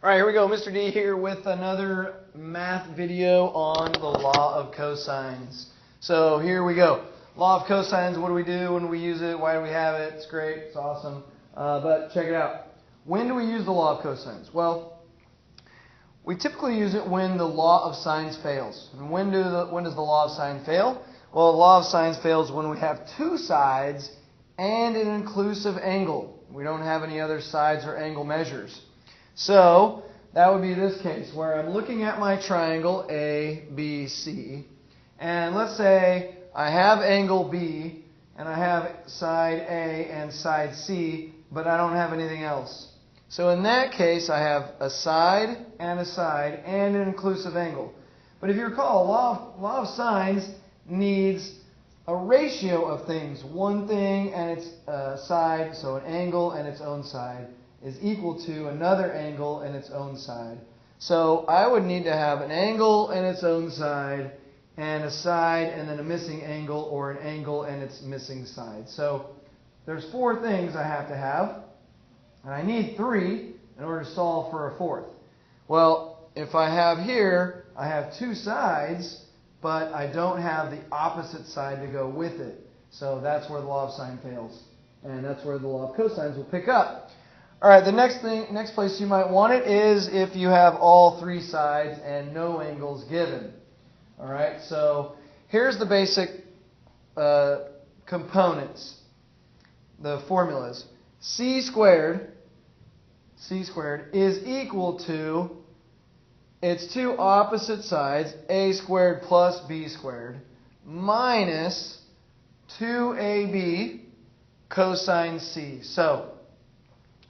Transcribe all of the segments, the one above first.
All right, here we go. Mr. D here with another math video on the law of cosines. So here we go. Law of cosines, what do we do? When do we use it? Why do we have it? It's great. It's awesome. But check it out. When do we use the law of cosines? Well, we typically use it when the law of sines fails. And when does the law of sine fail? Well, the law of sines fails when we have two sides and an inclusive angle. We don't have any other sides or angle measures. So that would be this case where I'm looking at my triangle A, B, C, and let's say I have angle B and I have side A and side C, but I don't have anything else. So in that case, I have a side and an inclusive angle. But if you recall, law of sines needs a ratio of things. One thing and its side, so an angle and its own side, is equal to another angle and its own side. So I would need to have an angle and its own side, and a side and then a missing angle, or an angle and its missing side. So there's four things I have to have, and I need three in order to solve for a fourth. Well, if I have here, I have two sides, but I don't have the opposite side to go with it. So that's where the law of sine fails, and that's where the law of cosines will pick up. All right, the next place you might want it is if you have all three sides and no angles given. All right, so here's the basic components, the formulas. C squared is equal to its two opposite sides, a squared plus b squared, minus 2ab cosine c. So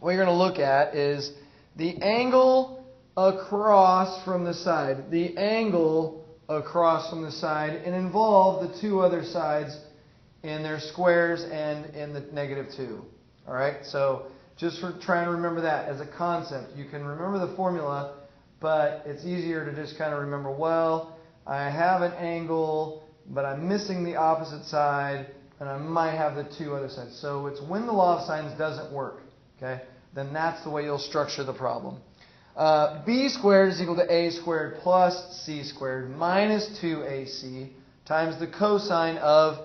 what you're going to look at is the angle across from the side. The angle across from the side, and involve the two other sides in their squares and in the -2. All right, so just for trying to remember that as a concept. You can remember the formula, but it's easier to just kind of remember, well, I have an angle, but I'm missing the opposite side, and I might have the two other sides. So it's when the law of sines doesn't work, okay? Then that's the way you'll structure the problem. B squared is equal to a squared plus c squared minus 2ac times the cosine of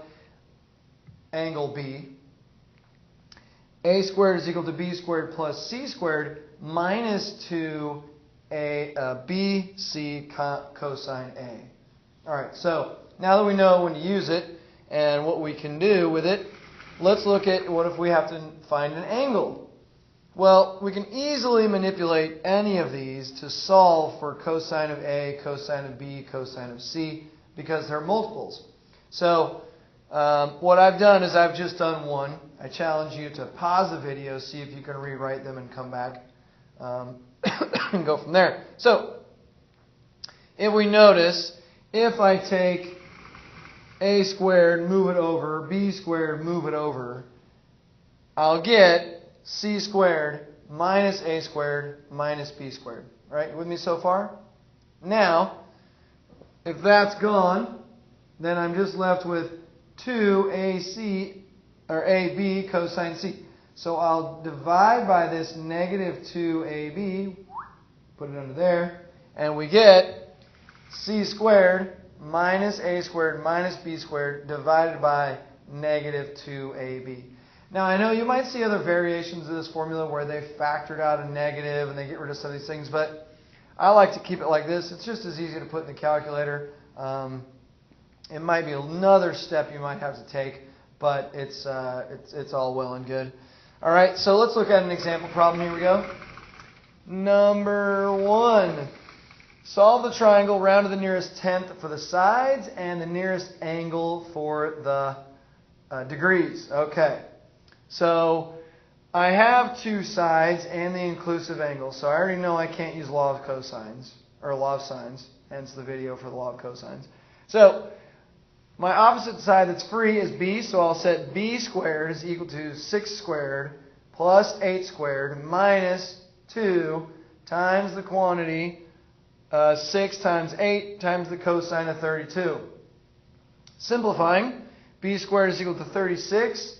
angle B. A squared is equal to b squared plus c squared minus 2bc cosine A. All right, so now that we know when to use it and what we can do with it, let's look at what if we have to find an angle. Well, we can easily manipulate any of these to solve for cosine of A, cosine of B, cosine of C, because they're multiples. So what I've done is I've just done one. I challenge you to pause the video, see if you can rewrite them, and come back and go from there. So if we notice, if I take a squared, move it over, b squared, move it over, I'll get c squared minus a squared minus b squared. Right? With me so far? Now, if that's gone, then I'm just left with 2ac, or ab cosine c. So I'll divide by this negative 2ab, put it under there, and we get c squared minus a squared minus b squared divided by negative 2ab. Now, I know you might see other variations of this formula where they factored out a negative and they get rid of some of these things, but I like to keep it like this. It's just as easy to put in the calculator. It might be another step you might have to take, but it's all well and good. All right, so let's look at an example problem. Here we go. Number 1. Solve the triangle round to the nearest tenth for the sides and the nearest angle for the degrees. Okay. So I have two sides and the inclusive angle. So I already know I can't use law of cosines, or law of sines, hence the video for the law of cosines. So my opposite side that's free is b, so I'll set b squared is equal to 6 squared plus 8 squared minus 2 times the quantity 6 times 8 times the cosine of 32. Simplifying, b squared is equal to 36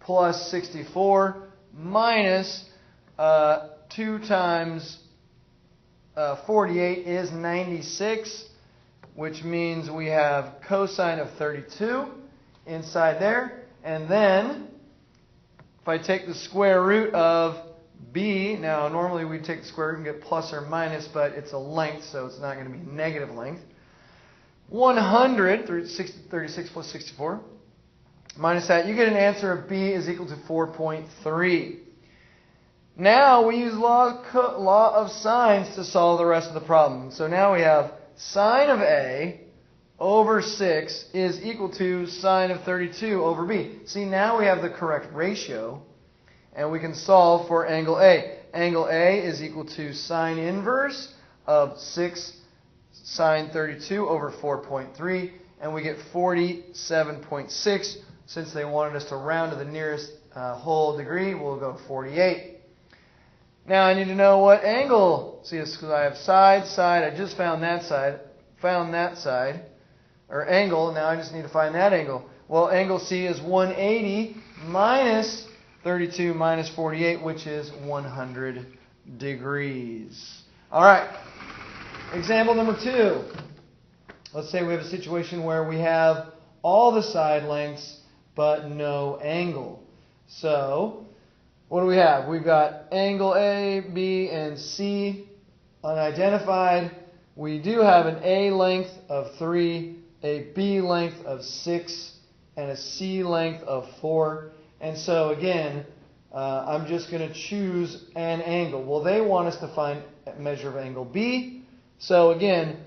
plus 64 minus 2 times 48 is 96, which means we have cosine of 32 inside there. And then, if I take the square root of b, now normally we take the square root and get plus or minus, but it's a length, so it's not going to be negative length. 100, 36 plus 64, minus that, you get an answer of b is equal to 4.3. Now we use law of sines to solve the rest of the problem. So now we have sine of a over 6 is equal to sine of 32 over b. See, now we have the correct ratio, and we can solve for angle A. Angle A is equal to sine inverse of 6 sine 32 over 4.3, and we get 47.6. Since they wanted us to round to the nearest whole degree, we'll go 48. Now I need to know what angle. See, because I have side, I just found that side, or angle. Now I just need to find that angle. Well, angle C is 180 minus 32 minus 48, which is 100 degrees. All right. Example number 2. Let's say we have a situation where we have all the side lengths but no angle. So, what do we have? We've got angle A, B, and C unidentified. We do have an A length of 3, a B length of 6, and a C length of 4. And so again, I'm just going to choose an angle. Well, they want us to find a measure of angle B. So again,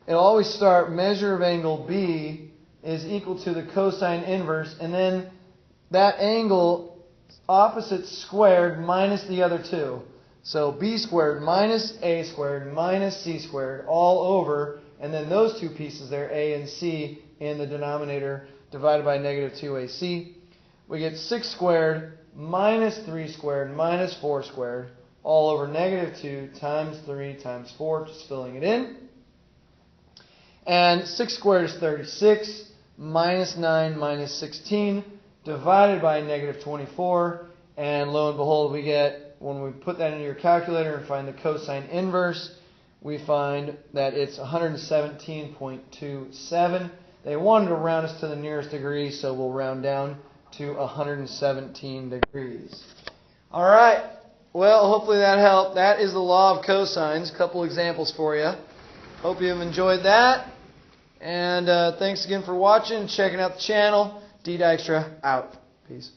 it'll always start measure of angle B is equal to the cosine inverse, and then that angle opposite squared minus the other two. So B squared minus A squared minus C squared all over, and then those two pieces there, A and C, in the denominator divided by negative 2AC. We get 6 squared minus 3 squared minus 4 squared all over negative 2 times 3 times 4, just filling it in. And 6 squared is 36, minus 9 minus 16, divided by negative 24. And lo and behold, we get, when we put that into your calculator and find the cosine inverse, we find that it's 117.27. They wanted to round us to the nearest degree, so we'll round down to 117 degrees. All right. Well, hopefully that helped. That is the law of cosines. A couple examples for you. Hope you have enjoyed that. And thanks again for watching and checking out the channel. D Dykstra out. Peace.